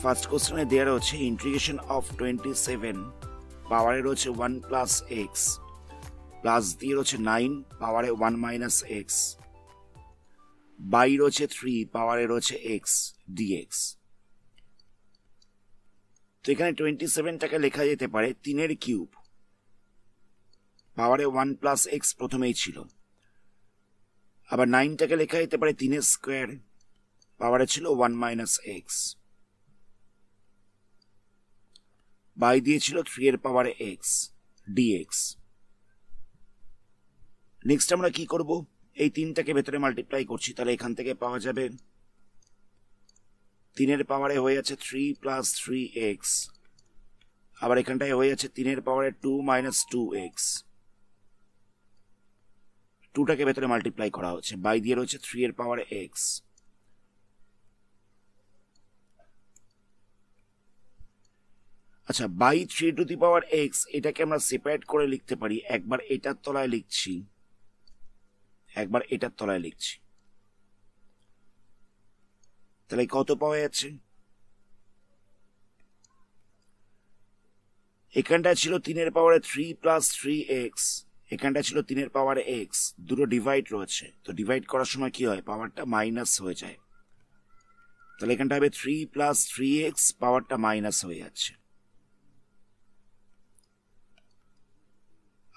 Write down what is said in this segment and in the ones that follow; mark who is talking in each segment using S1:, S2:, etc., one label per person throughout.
S1: First কোশ্চেনে দেওয়া রয়েছে ইন্টিগ্রেশন অফ 27 পাওয়ারে রয়েছে 1 প্লাস এক্স প্লাস দিয়ে রয়েছে 9 পাওয়ারে 1 মাইনাস এক্স বাই রয়েছে 3 পাওয়ারে রয়েছে এক্স ডিএক্স। তো এখানে 27টাকে লেখা যেতে পারে 3 এর কিউব পাওয়ারে 1 প্লাস এক্স প্রথমেই ছিল, আবার 9টাকে লেখা যেতে পারে 3 এর স্কোয়ার পাওয়ারে ছিল 1 মাইনাস এক্স বাই দিয়েছিল 3 এর পাওয়ারে এক্স ডিএক্স। নেক্সট আমরা কি করব, এই তিনটাকে ভেতরে মাল্টিপ্লাই করছি, তাহলে এখান থেকে পাওয়া যাবে 3 এর পাওয়ারে হয়ে যাচ্ছে 3 প্লাস 3x, আবার এখানটায় হয়ে যাচ্ছে 3 এর পাওয়ারে 2 মাইনাস 2x। 2টাকে ভেতরে মাল্টিপ্লাই করা হচ্ছে, বাই দিয়ে রয়েছে 3 এর পাওয়ারে x। আচ্ছা, by 3 to the power x এটাকে আমরা সেপারেট করে লিখতে পারি, একবার এটার তলায় লিখছি একবার এটার তলায় লিখছি, তাহলে কত পাওয়া যাচ্ছে? এখানটা ছিল 3 এর পাওয়ারে 3 প্লাস 3x, এখানটা ছিল 3 এর পাওয়ারে x, দুটো ডিভাইড রয়েছে, তো ডিভাইড করার সময় কি হয়, পাওয়ারটা মাইনাস হয়ে যায়, তাহলে এখানটা হবে 3 প্লাস 3x, পাওয়ারটা মাইনাস হয়ে যাচ্ছে।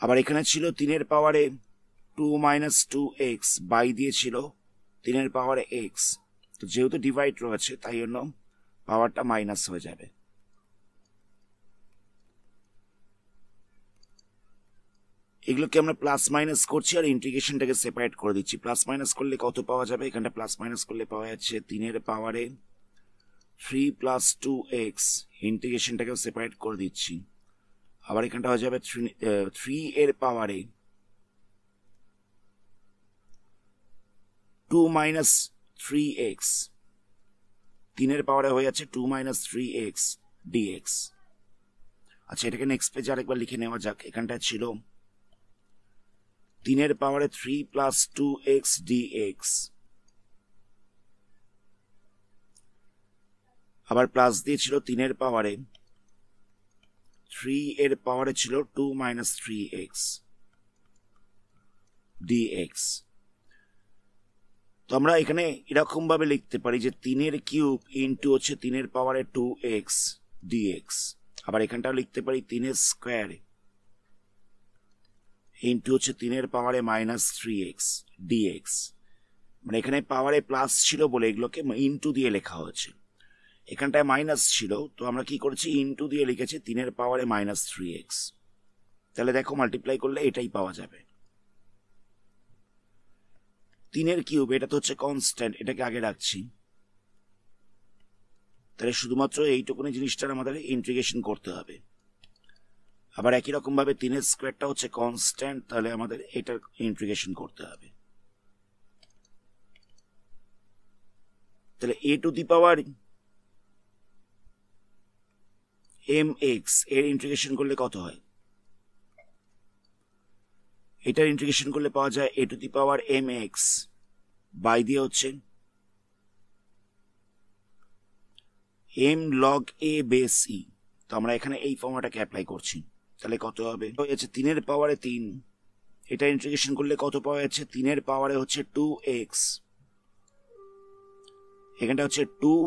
S1: আবার এখানে ছিল 3 এর পাওয়ারে 2 মাইনাস 2x, বাই দিয়েছিল 3 এর পাওয়ারে x, তো যেহেতু ডিভাইড রয়েছে তাই জন্য পাওয়ারটা মাইনাস হয়ে যাবে। এগুলোকে আমরা প্লাস মাইনাস করছি আর ইন্টিগ্রেশনটাকে সেপারেট করে দিচ্ছি। প্লাস মাইনাস করলে কত পাওয়া যাবে, এখানটা প্লাস মাইনাস করলে পাওয়া যাচ্ছে 3 এর পাওয়ারে 3 প্লাস 2x, ইন্টিগ্রেশনটাকেও সেপারেট করে দিচ্ছি, আবার এখানটা হয়ে যাবে 3 এর পাওয়ারে 2 মাইনাস 3x, 3 এর পাওয়ারে হয়ে যাচ্ছে 2 মাইনাস 3x dx। আচ্ছা, এটাকে নেক্সট পেজে আরেকবার লিখে নেওয়া যাক। এখানটা ছিল 3 এর পাওয়ারে 3 প্লাস 2x dx, আবার প্লাস দিয়েছিল 3 এর পাওয়ারে 3 এর পাওয়ারে ছিল 2 মাইনাস 3x dx। তো আমরা এখানে এরকম ভাবে লিখতে পারি যে 3 এর কিউব ইন্টু হচ্ছে 3 এর পাওয়ারে 2x dx, আবার এখানটাও লিখতে পারি 3 এর স্কোয়ার ইন্টু হচ্ছে 3 এর পাওয়ারে মাইনাস 3x dx। মানে এখানে পাওয়ারে প্লাস ছিল বলে এগুলোকে ইন্টু দিয়ে লেখা হয়েছে, এখানটায় মাইনাস ছিল তো আমরা কি করেছি, ইন্টু দিয়ে লিখেছি 3 এর পাওয়ারে মাইনাস 3x। তাহলে দেখো মাল্টিপ্লাই করলে এটাই পাওয়া যাবে। 3 এর কিউব এটা তো হচ্ছে কনস্ট্যান্ট, এটাকে আগে রাখছি, তাহলে শুধুমাত্র এইটুকুনি জিনিসটার আমাদের ইন্টিগ্রেশন করতে হবে। আবার একই রকম ভাবে 3 এর স্কোয়ারটা হচ্ছে কনস্ট্যান্ট, তাহলে আমাদের এটার ইন্টিগ্রেশন করতে হবে। তাহলে a to the power mx এর ইন্টিগ্রেশন করলে কত হয়, এটার ইন্টিগ্রেশন করলে পাওয়া যায় a to the power mx by দিয়ে হচ্ছে m log a base e। তো আমরা এখানে এই ফর্মুলাটাকে অ্যাপ্লাই করছি, তাহলে কত হবে, হচ্ছে 3 এর পাওয়ারে 3, এটা ইন্টিগ্রেশন করলে কত পাওয়া যাচ্ছে, 3 এর পাওয়ারে হচ্ছে 2x, এখানটা হচ্ছে 2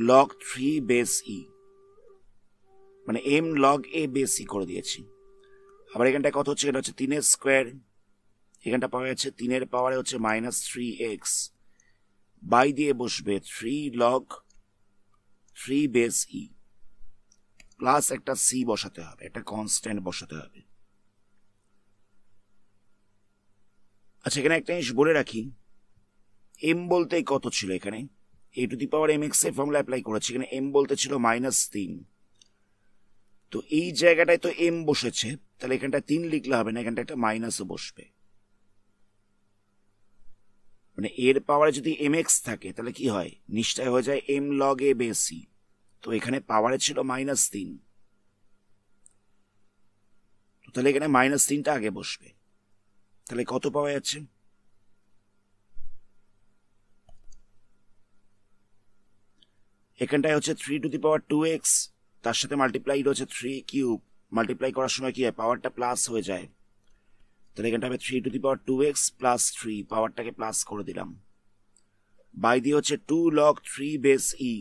S1: log 3 বেস e, মানে m log a base e করে দিয়েছি। আবার এখানটা কত হচ্ছে, এটা হচ্ছে 3 এর স্কোয়ার, এখানটা পাওয়া যাচ্ছে 3 এর পাওয়ারে হচ্ছে মাইনাস 3x, বাই দিয়ে বসবে 3 log 3 বেস e, প্লাস একটা c বসাতে হবে, একটা কনস্ট্যান্ট বসাতে হবে। আচ্ছা, এখানে একটা জিনিস বলে রাখি, m বলতে কত ছিল, এখানে a to the power mx এর ফর্মুলা অ্যাপ্লাই করেছি, এখানে m বলতে ছিল মাইনাস 3, তো এই জায়গাটায় তো m বসেছে, তাহলে এখানটা 3 লিখলে হবে না, এখানটা একটা মাইনাসও বসবে, মানে এর পাওয়ারে যদি mx থাকে তাহলে কি হয়, নিশ্চয় হয়ে যায় m log a base e, তো এখানে পাওয়ারে ছিল মাইনাস 3, তাহলে এখানে মাইনাস 3টা আগে বসবে, তাহলে কত পাওয়া যাচ্ছে, এখানটায় হচ্ছে 3^2x, তার সাথে মাল্টিপ্লাই রয়েছে 3³ মাল্টিপ্লাই করার সময় কি হয় পাওয়ারটা প্লাস হয়ে যায়, তাহলে এখানটা হবে 3^2x প্লাস 3, পাওয়ারটাকে প্লাস করে দিলাম, বাই দিয়ে হচ্ছে 2 log 3 বেস e,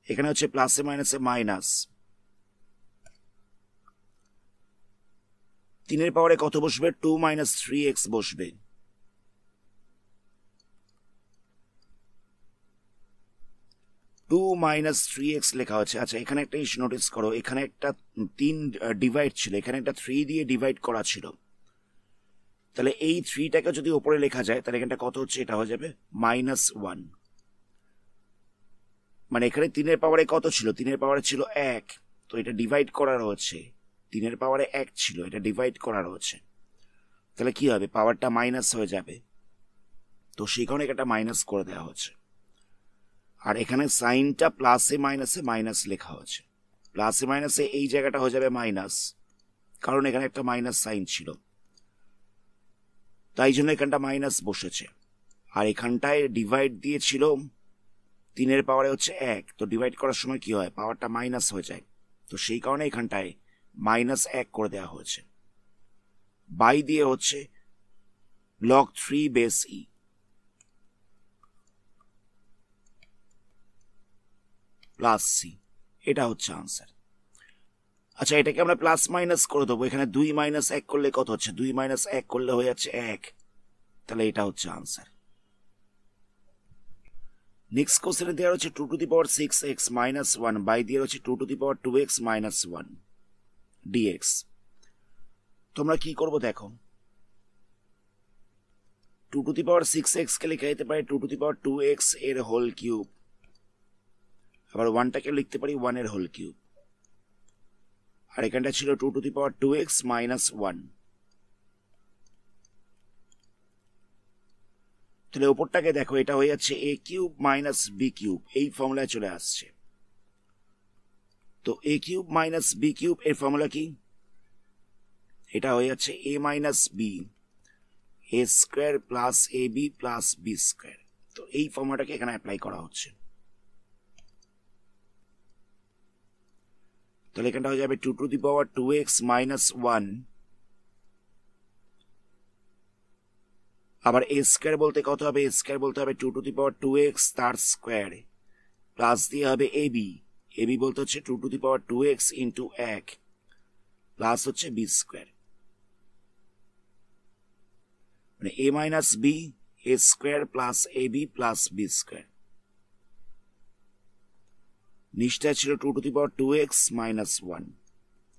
S1: এখানে হচ্ছে প্লাসে মাইনাসে মাইনাস, 3 পাওয়ারে কত বসবে 2 - 3x বসবে, -3x লেখা হচ্ছে। আচ্ছা এখানে একটা ইস্যু নোটিস করো, এখানে একটা 3 ডিভাইড ছিল, এখানে একটা 3 দিয়ে ডিভাইড করা ছিল, তাহলে এই 3টাকে যদি উপরে লেখা যায় তাহলে এখানটা কত হচ্ছে, এটা হয়ে যাবে -1, মানে এখানে 3 পাওয়ারে কত ছিল, 3 পাওয়ারে ছিল 1, তো এটা ডিভাইড করা রয়েছে, 3 পাওয়ারে 1 ছিল, এটা ডিভাইড করা রয়েছে, তাহলে কি হবে পাওয়ারটা মাইনাস হয়ে যাবে, তো সেই কারণে এটা মাইনাস করে দেওয়া হচ্ছে। আর এখানে সাইনটা প্লাসে মাইনাসে মাইনাস লেখা হচ্ছে, প্লাসে মাইনাসে এই জায়গাটা হয়ে যাবে মাইনাস, কারণ এখানে একটা মাইনাস সাইন ছিল, তাই জন্য এখানটা মাইনাস বসেছে। আর এখানটায় ডিভাইড দিয়েছিল 3 পাওয়ারে হচ্ছে 1, তো ডিভাইড করার সময় কি হয় পাওয়ারটা মাইনাস হয়ে যায়, তো সেই কারণে এখানটায় -1 করে দেওয়া হয়েছে, বাই দিয়ে হচ্ছে log 3 base e, plus c, এটা হচ্ছে আনসার। আচ্ছা এটাকে আমরা প্লাস মাইনাস করে দেবো, এখানে 2 - 1 করলে কত হচ্ছে, 2 - 1 করলে হয়ে যাচ্ছে 1, তাহলে এটা হচ্ছে আনসার। নেক্সট কোশ্চেনে দেওয়া হচ্ছে 2^6x - 1 বাই দিয়ে হচ্ছে 2^2x - 1 dx। তোমরা কি করবো দেখো, 2^6x কে লেখা যেতে পারে 2^2x এর হোল কিউব, আবার 1টাকে লিখতে পারি 1 এর হোল কিউব, আর এখানটা ছিল 2^2x - 1, তাহলে ওপরটাকে দেখো এটা হয়ে যাচ্ছে a³ - b³, এই ফর্মুলায় চলে আসছে, তো a³ - b³ এর ফর্মুলা কি, এটা হয়ে যাচ্ছে a - b a² plus ab plus b², তো এই ফর্মুলাটাকে এখানে অ্যাপ্লাই করা হচ্ছে, তাহলে এখানটা হয়ে যাবে 2^2x - 1, আবার a² বলতে কত হবে, a² বলতে হবে 2^2x তার স্কোয়ার, প্লাস দিয়ে হবে ab, ab বলতে হচ্ছে 2^2x ইন্টু 1 প্লাস হচ্ছে b², মানে a - b a² plus ab plus b², নিচটা ছিল 2^2x - 1,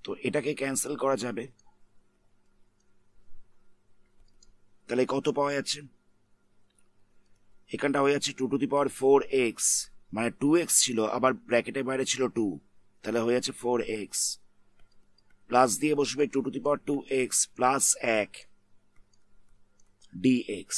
S1: তো এটাকে ক্যান্সেল করা যাবে, তাহলে কত পাওয়া যাচ্ছে, এখানটা হয়ে যাচ্ছে 2^4x, মানে 2x ছিল আবার ব্র্যাকেটের বাইরে ছিল 2, তাহলে হয়ে যাচ্ছে 4x, প্লাস দিয়ে বসবে 2^2x প্লাস 1 dx।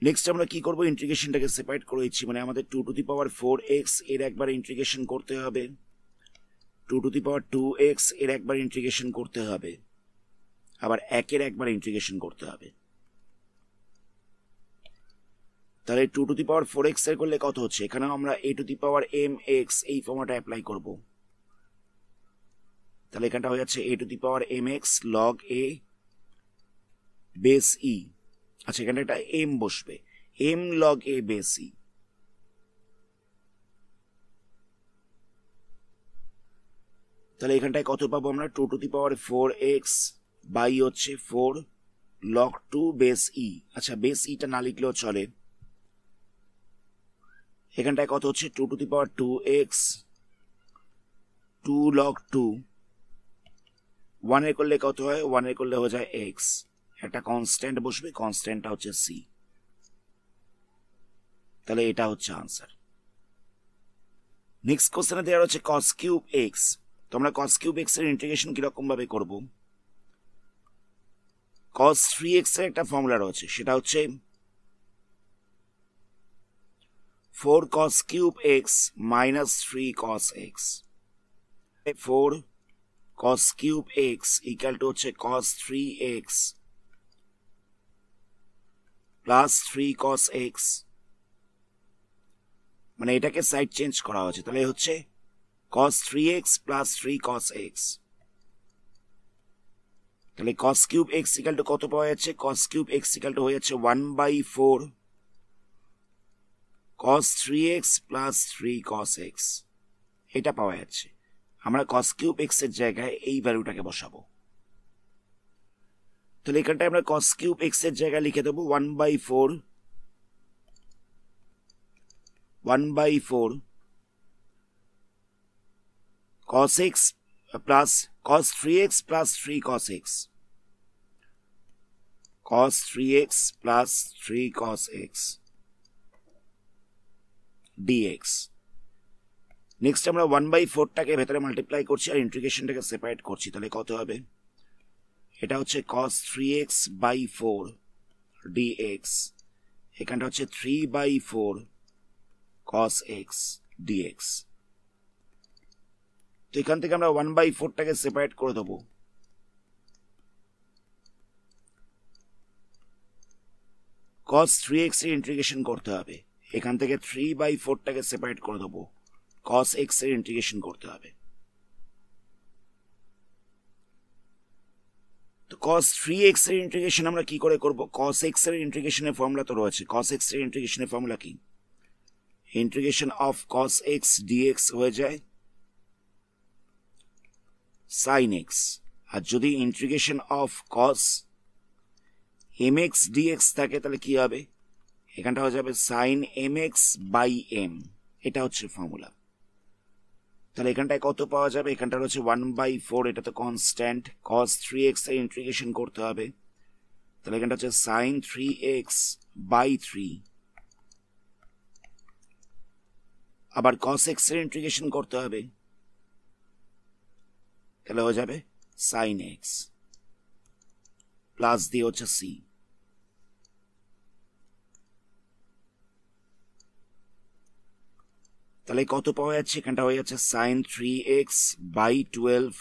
S1: নেক্সট আমরা কি করবো, ইন্টিগ্রেশনটাকে সেপারেট করে দিচ্ছি, মানে আমাদের 2^4x এর একবার ইন্টিগ্রেশন করতে হবে, 2^2x এর একবার ইন্টিগ্রেশন করতে হবে, আবার 1 এর একবার ইন্টিগ্রেশন করতে হবে, তাহলে 2^4x এর করলে কত হচ্ছে, এখানেও আমরা a⁴mx এই ফর্মুলাটা অ্যাপ্লাই করব, তাহলে এখানটা হয়ে যাচ্ছে a⁴mx log a base e, আচ্ছা এখানে একটা m বসবে, m log a base e, তাহলে এখানটায় কত পাবো আমরা 2^4x বাই হচ্ছে 4 log 2 বেস e, আচ্ছা বেস ইটা না লিখলেও চলে, এখানটায় কত হচ্ছে 2^2x 2 log 2, 1 এর করলে কত হয়, 1 এর করলে হয়ে যায় x, একটা কনস্ট্যান্ট বসবে, কনস্ট্যান্টটা হচ্ছে c, তাহলে এটা হচ্ছে আনসার। নেক্সট কোশ্চেনে দেওয়া হচ্ছে cos³ x, তোমরা cos³ x এর ইন্টিগ্রেশন কিরকম ভাবে করব, cos3x এর একটা ফর্মুলা রয়েছে, সেটা হচ্ছে 4 cos³ x minus 3 cos x, 4 cos³ x equal to হচ্ছে cos 3x plus 3 cos x, মানে এটাকে সাইড চেঞ্জ করা হচ্ছে, তাহলে হচ্ছে cos 3x plus 3 cos x। তাহলে cos cube x equal to কত পাওয়া যাচ্ছে? cos cube x equal to হয়ে যাচ্ছে 1/4 cos 3x plus 3 cos x, এটা পাওয়া যাচ্ছে। আমরা cos কিউব x এর জায়গায় এই ভ্যালুটাকে বসাবো। তাহলে এখানটায় আমরা cos কিউব x এর জায়গায় লিখে দেবো 1/4 cos x plus cos 3x plus 3 cos x, cos 3x plus 3 cos x dx। Next আমরা 1/4টাকে ভেতরে মাল্টিপ্লাই করছি আর ইন্টিগ্রেশনটাকে সেপারেট করছি, তাহলে কত হবে? এটা হচ্ছে cos 3x/4 dx, এখানটা হচ্ছে 3/4 cos x dx। তো এখান থেকে আমরা 1/4টাকে সেপারেট করে দেবো, cos 3x এর ইন্টিগ্রেশন করতে হবে। এখান থেকে 3/4টাকে সেপারেট করে দেবো, cos x এর ইন্টিগ্রেশন করতে হবে। তো cos 3x এর ইন্টিগ্রেশন আমরা কি করে করব? cos x এর ইন্টিগ্রেশনের ফর্মুলা তো রয়েছে। cos x এর ইন্টিগ্রেশনের ফর্মুলা কি? Integration of cos x dx হয়ে যায় sin x, আর যদি integration of cos mx dx থাকে তাহলে কি হবে? এখানটা হয়ে যাবে sin mx/m, এটা হচ্ছে ফর্মুলা। তাহলে এখানটায় কত পাওয়া যাবে? এখানটা হচ্ছে 1/4, এটা তো কনস্ট্যান্ট, cos 3x এর ইন্টিগ্রেশন করতে হবে, তাহলে এখানটা হচ্ছে sin 3x/3, আবার cos x এর ইন্টিগ্রেশন করতে হবে, তাহলে হয়ে যাবে sin x প্লাস দিয়ে হচ্ছে c। তাহলে কত পাওয়া যাচ্ছে? এখানটা হয়ে যাচ্ছে sin 3x/12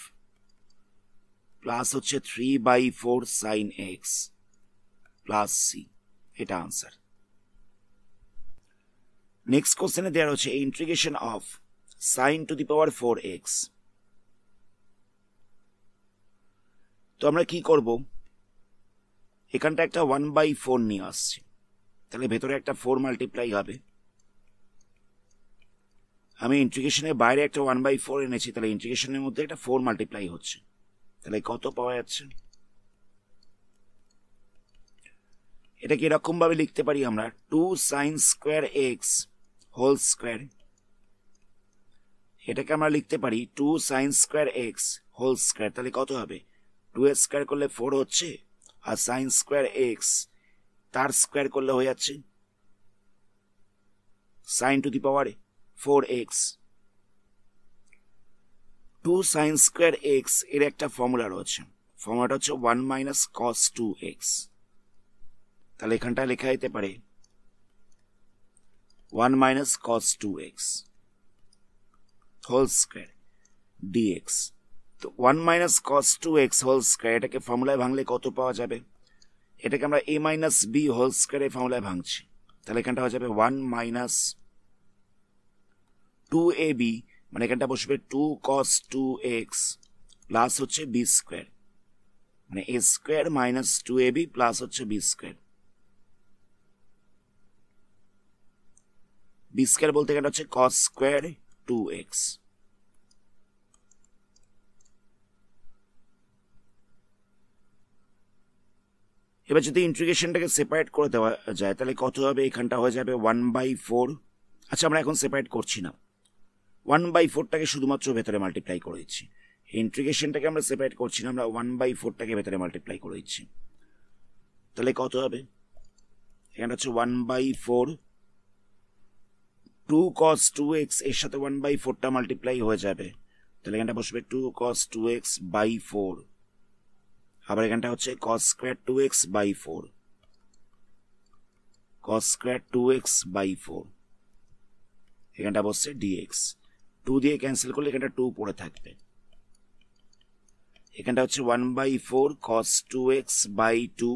S1: প্লাস হচ্ছে 3/4 sin x প্লাস c, এটা আনসার। নেক্সট কোশ্চেনে দেওয়া হচ্ছে integration of sin to the power 4x। তো আমরা কি করব? এখানটা একটা 1/4 নিয়ে আসছি, তাহলে ভেতরে একটা 4 মাল্টিপ্লাই হবে। আমি ইন্টিগ্রেশনের বাইরে একটা 1/4 এনেছি, তাহলে ইন্টিগ্রেশনের মধ্যে একটা 4 মাল্টিপ্লাই হচ্ছে, তাহলে কত পাওয়া যাচ্ছে? এটাকে এরকম ভাবে লিখতে পারি আমরা 2 sin square x whole square, এটাকে আমরা লিখতে পারি 2 sin square x whole square, তাহলে কত হবে? 2 এর স্কোয়ার করলে 4 হচ্ছে, আর sin square x তার স্কোয়ার করলে হয়ে যাচ্ছে sin to the power 4x। 2 sin square x এর একটা ফর্মুলা রয়েছে, ফর্মুলাটা হচ্ছে 1 - cos 2x, তাহলে এখানটা লেখা যেতে পারে 1 - cos 2x whole square dx। তো 1 - cos 2x হোল স্কোয়ার, এটাকে ফর্মুলায় ভাঙলে কত পাওয়া যাবে? এটাকে আমরা a - b হোল স্কোয়ারের ফর্মুলায় ভাঙছি, তাহলে এখানটা হয়ে যাবে 1 - 2ab, মানে এখানটা বসবে 2 cos 2x প্লাস হচ্ছে b স্কোয়ার, মানে a square minus 2ab plus হচ্ছে b স্কোয়ার। b স্কোয়ার বলতে এখানটা হচ্ছে cos স্কোয়ার 2x। এবার যদি ইন্টিগ্রেশনটাকে সেপারেট করে দেওয়া যায় তাহলে কত হবে? এখানটা হয়ে যাবে 1/4। আচ্ছা, আমরা এখন সেপারেট করছি না, 1/4টাকে শুধুমাত্র ভেতরে মাল্টিপ্লাই করে দিচ্ছি। ইন্টিগ্রেশনটাকে আমরা সেপারেট করছি না, আমরা 1/4টাকে ভেতরে মাল্টিপ্লাই করে দিচ্ছি, তাহলে কত হবে? এখানটা হচ্ছে 1/4, 2 cos 2x এর সাথে 1/4টা মাল্টিপ্লাই হয়ে যাবে, তাহলে এখানটা বসবে 2 cos 2x/4, আবার এখানটা হচ্ছে cos square 2x/4, cos square 2x/4, এখানটা বসছে dx। 2 দিয়ে ক্যান্সেল করলে এখানটা 2 পড়ে থাকবে, এখানটা হচ্ছে 1/4 cos 2x/2।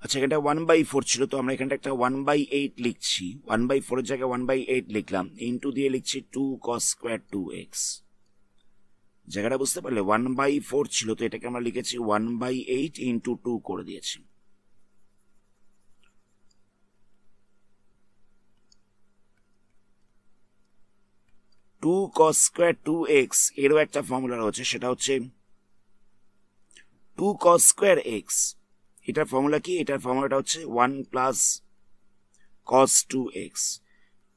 S1: আচ্ছা এখানটা 1/4 ছিল, তো আমরা এখানটা একটা 1/8 লিখছি। 1/4 এর জায়গায় 1/8 লিখলাম, ইন্টু দিয়ে লিখছি 2 cos স্কোয়ার 2x। জায়গাটা বুঝতে পারলে? 1/4 ছিল, তো এটাকে আমরা লিখেছি 1/8 ইন্টু 2 করে দিয়েছি। টু cos স্কোয়ার 2x এরও একটা ফর্মুলা রয়েছে, সেটা হচ্ছে 2 cos স্কোয়ার x। এটার ফর্মুলা কি? এটার ফর্মুলাটা হচ্ছে 1 plus cos 2x।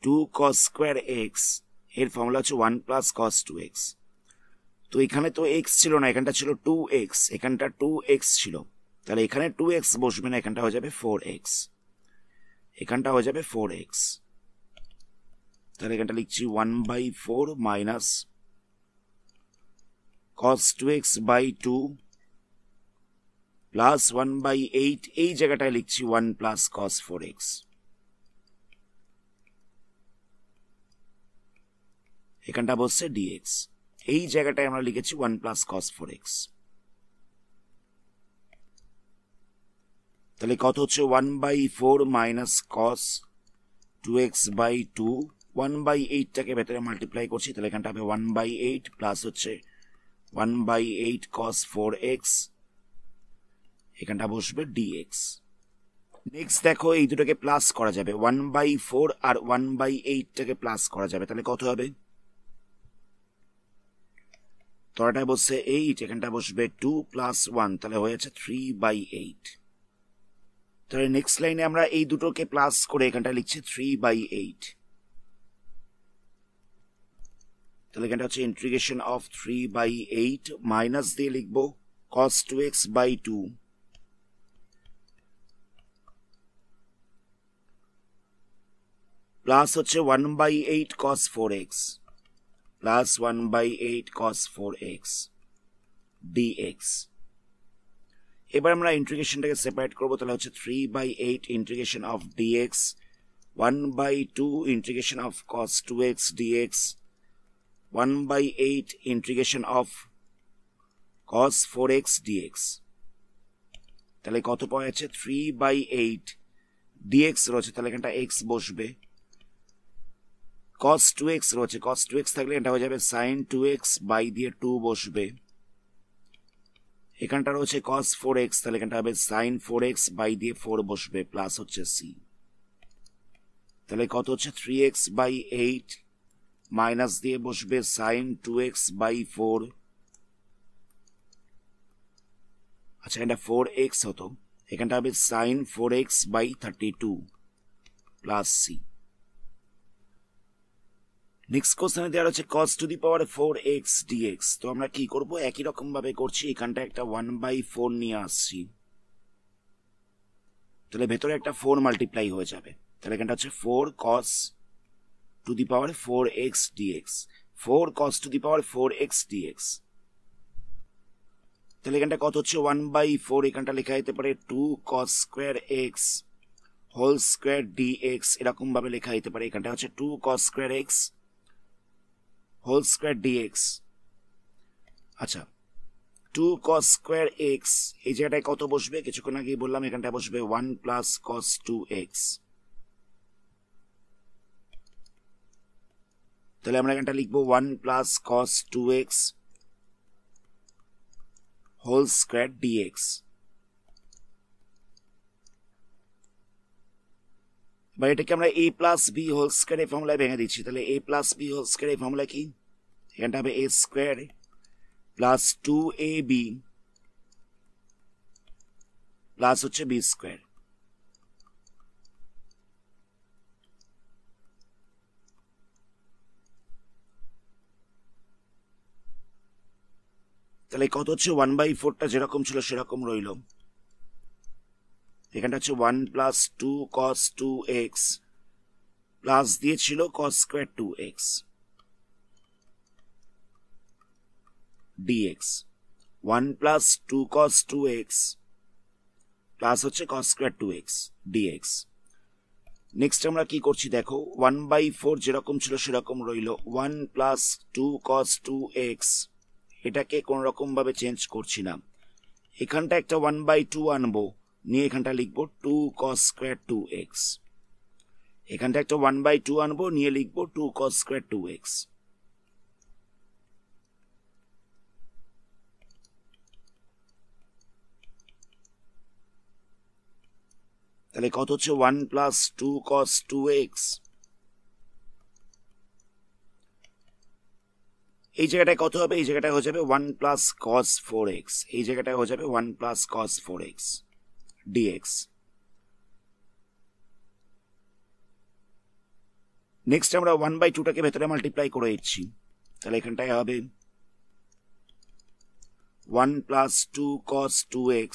S1: 2 cos square x এর ফর্মুলা হচ্ছে 1 প্লাস cos 2x। তো এখানে তো x ছিল না, এখানটা ছিল 2x, এখানটা 2x ছিল, তাহলে এখানে 2x বসবে না, এখানটা হয়ে যাবে 4x, এখানটা হয়ে যাবে 4x। তাহলে এখানটা লিখছি 1/4 minus cos 2x by 2 plus 1/8, এই জায়গাটায় লিখছি 1 প্লাস cos 4x। এখানটা বসছে dx, এই জায়গাটায় আমরা লিখেছি 1 প্লাস cos 4x। তাহলে কত হচ্ছে? 1/4 মাইনাস cos 2x বাই 2, 1/8টাকে ভেতরে মাল্টিপ্লাই করছি, তাহলে এখানটা হবে 1/8 প্লাস হচ্ছে 1/8 cos 4x, এখানটা বসবে dx। নেক্সট দেখো, এই দুটোকে প্লাস করা যাবে, 1/4 আর 1/8টাকে প্লাস করা যাবে, তাহলে কত হবে? তলাটায় বসছে 8, এখানটা বসবে 2 প্লাস 1, তাহলে হয়ে যাচ্ছে 3/8। তাহলে নেক্সট লাইনে আমরা এই দুটোকে প্লাস করে এখানটা লিখছি 3/8। তাহলে এখানটা হচ্ছে ইন্টিগ্রেশন অফ 3/8 মাইনাস দিয়ে লিখবো cos 2x বাই 2 প্লাস হচ্ছে 1/8 cos 4x plus 1/8 cos 4x dx। এবার আমরা ইন্টিগ্রেশনটাকে সেপারেট করবো, তাহলে হচ্ছে 3/8 integration of dx, 1/2 integration of cos 2x dx, 1/8 integration of cos 4x dx। তাহলে কত পাওয়া যাচ্ছে? 3/8 dx রয়েছে, তাহলে এখানটা x বসবে, cos 2x রয়েছে, cos 2x থাকলে এটা হয়ে যাবে sin 2x বাই দিয়ে 2 বসবে, এখানটা রয়েছে cos 4x, তাহলে এখানটা হবে sin 4x বাই দিয়ে 4 বসবে, প্লাস হচ্ছে c। তাহলে কত হচ্ছে? 3x বাই 8 মাইনাস দিয়ে বসবে sin 2x বাই 4। আচ্ছা এটা 4x হতো, এখানটা হবে sin 4x by 32 plus c। Next কোশ্চেনে দেওয়া হচ্ছে cos to the power 4x dx। তো আমরা কি করব? একই রকম ভাবে করছি, এখানটা একটা 1/4 নিয়ে আসছি, তাহলে ভেতরে একটা 4 মাল্টিপ্লাই হয়ে যাবে, তাহলে এখানটা হচ্ছে 4 cos to the power 4x dx, 4 cos to the power 4x dx। তাহলে এখানটা কত হচ্ছে? 1/4, এখানটা লেখা যেতে পারে 2 cos square x whole square dx, এরকম ভাবে লেখা যেতে পারে, এখানটা হচ্ছে 2 cos square x whole square dx। আচ্ছা 2 cos স্কোয়ার x এই জায়গাটায় কত বসবে? কিছুক্ষণ আগেই বললাম, এখানটায় বসবে 1 প্লাস cos 2x। তাহলে আমরা এখানটা লিখবো 1 plus cos 2x whole square dx। বা এটাকে আমরা a plus b whole square এই ফর্মুলায় ভেঙে দিচ্ছি, তাহলে a plus b whole square এই ফর্মুলা কি? এখানটা হবে a square plus 2ab plus হচ্ছে b স্কোয়ার। তাহলে কত হচ্ছে? 1/4টা যেরকম ছিল সেরকম রইল, এখানটা হচ্ছে 1 প্লাস 2 cos 2x প্লাস দিয়েছিল cos square 2x dx, 1 plus 2 cos 2x plus হচ্ছে cos square 2x dx। Next আমরা কি করছি দেখো, 1/4 যেরকম ছিল সেরকম রইল, 1 প্লাস 2 cos 2x, এটাকে কোন রকম ভাবে চেঞ্জ করছি না, এখানটা একটা 1/2 আনবো, নিয়ে এখানটা লিখবো 2 cos স্কয়ার 2x, এখানটা একটা 1/2 আনবো, নিয়ে লিখবো 2 cos স্কয়ার 2x। তাহলে কত হচ্ছে 1 প্লাস 2 cos 2x। এই জায়গাটায় কত হবে? এই জায়গাটায় হয়ে যাবে 1 প্লাস cos 4x, এই জায়গাটায় হয়ে যাবে 1 plus cos 4x dx। Next আমরা 1/2টাকে ভেতরে মাল্টিপ্লাই করে দিচ্ছি, তাহলে এখানটায় হবে 1 plus 2 cos 2x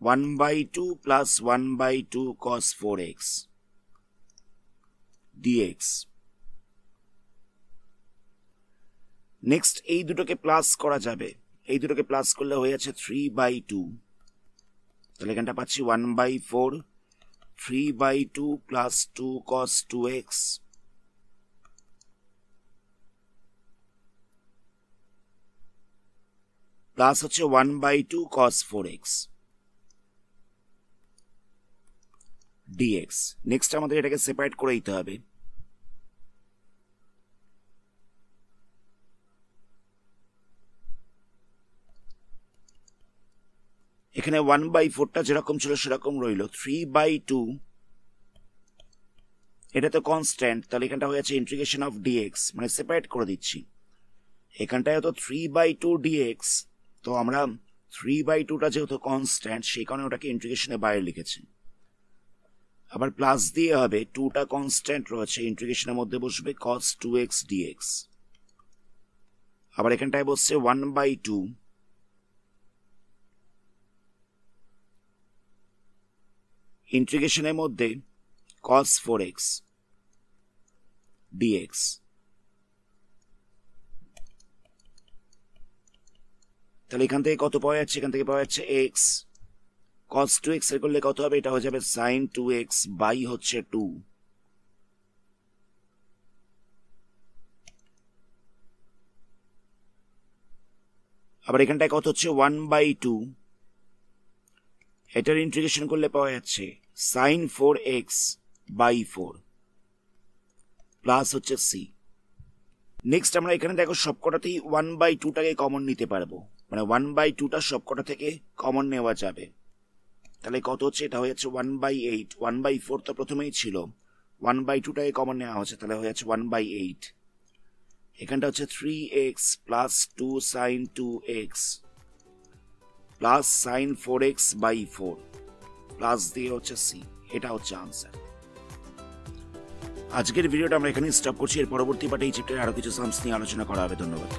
S1: 1/2 plus 1/2 cos 4x dx। Next এই দুটোকে প্লাস করা যাবে, এই দুটোকে প্লাস করলে হয়ে যাচ্ছে 3/2, তাহলে এখানটা পাচ্ছি 1/4 3/2 প্লাস 2 cos 2x প্লাস হচ্ছে 1/2 cos 4x dx। নেক্সট আমাদের এটাকে সেপারেট করে দিতে হবে, এখানে 1/4টা যেরকম ছিল সেরকম রইল, 3/2 এটা তো কনস্ট্যান্ট, তাহলে এখানটা হয়ে যাচ্ছে ইন্টিগ্রেশন অফ dx, মানে সেপারেট করে দিচ্ছি। এখানটায় হতো 3/2 dx, তো আমরা 3/2টা যেহেতু কনস্ট্যান্ট সেই কারণে ওটাকে ইন্টিগ্রেশনের বাইরে লিখেছি। আবার প্লাস দিয়ে হবে 2টা কনস্ট্যান্ট রয়েছে, ইন্টিগ্রেশনের মধ্যে বসবে cos 2x dx। আবার এখানটায় বসছে 1/2 ইন্টিগ্রেশনের মধ্যে cos 4x dx। তাহলে এখান থেকে কত পাওয়া যাচ্ছে? এখান থেকে পাওয়া যাচ্ছে x, cos 2x এর করলে কত হবে? এটা হয়ে যাবে sin 2x বাই হচ্ছে 2। আবার এখানটায় কত হচ্ছে? 1/2, এটার ইন্টিগ্রেশন করলে পাওয়া যাচ্ছে sin 4x বাই 4 প্লাস হচ্ছে c। নেক্সট আমরা এখানে দেখো সবকটাতেই 1/2টাকে কমন নিতে পারবো, মানে 1/2টা সবকটা থেকে কমন নেওয়া যাবে। তাহলে কত হচ্ছে? এটা হয়ে যাচ্ছে 1/8, 1/4 তো প্রথমেই ছিল, 1/2টাকে কমন নেওয়া হচ্ছে, তাহলে হয়ে যাচ্ছে 1/8। এখানটা হচ্ছে 3x plus 2 sin 2x plus sin 4x by 4 plus দিয়ে হচ্ছে c। এটা হচ্ছে আনসার। আজকের ভিডিওটা আমরা এখানেই স্টপ করছি, এর পরবর্তী পার্টে এই চ্যাপ্টারে আরো কিছু সামস নিয়ে আলোচনা করা হবে। ধন্যবাদ।